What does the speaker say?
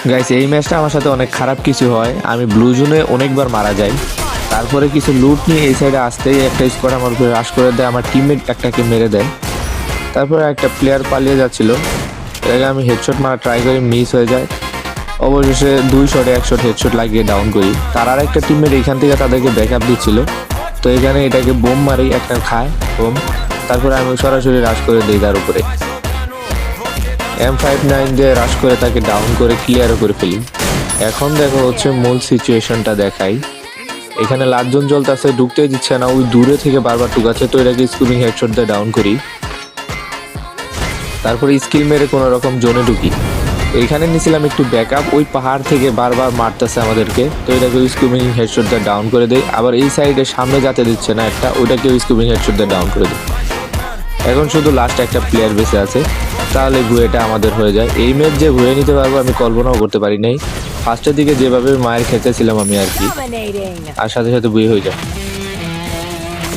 Guys এই ম্যাচটা আমার সাথে অনেক খারাপ কিছু হয়, আমি ব্লু জোনে অনেকবার মারা যাই। তারপরে কিছু লুট নিয়ে এই সাইডে আসতেই একটা স্কোয়াড আমার উপরে রাশ করে দেয়, আমার টিমমেট একটাকে মেরে দেয়। তারপরে একটা প্লেয়ার পালিয়ে যাচ্ছিল, এর আমি হেডশট মারা ট্রাই করি, মিস হয়ে যায়। অবশেষে 2 শটে 1 শট হেডশট লাগিয়ে ডাউন করি। তার আর একটা টিমমেট এইখান থেকে তাদেরকে ব্যাকআপ দিচ্ছিল, তো এখানে এটাকে বোম মারি, একটা খায় বোম। তারপরে আমি সরাসরি রাশ করে দিই তার উপরে, M59 দিয়ে রাশ করে তাকে ডাউন করে ক্লিয়ারও করে ফেলি। এখন দেখো হচ্ছে মূল সিচুয়েশনটা দেখাই। এখানে লাটজন জ্বলতেছে, ঢুকতেই দিচ্ছে না, ওই দূরে থেকে বারবার টুকাচ্ছে, তো এটাকে স্কুপিং হেডশট দিয়ে ডাউন করি। তারপরে স্কিল মেরে কোনো রকম জোনে ঢুকি। এইখানে নিয়েছিলাম একটু ব্যাকআপ, ওই পাহাড় থেকে বারবার মারতেছে আমাদেরকে, তো এটাকে স্কুপিং হেডশট দিয়ে ডাউন করে দেয়। আবার এই সাইডে সামনে যেতে দিচ্ছে না একটা, ওইটাকে স্কুপিং হেডশট দিয়ে ডাউন করে দেয়। এখন শুধু লাস্ট একটা প্লেয়ার বেঁচে আছে, তাহলে ভুয়েটা আমাদের হয়ে যায়। এই ম্যাচ যে ভুয়ে নিতে পারবো আমি কল্পনাও করতে পারি নাই। ফার্স্টের দিকে যেভাবে মায়ের খেতেছিলাম আমি আর কি, আর সাথে সাথে ভুয়ে হয়ে যায়।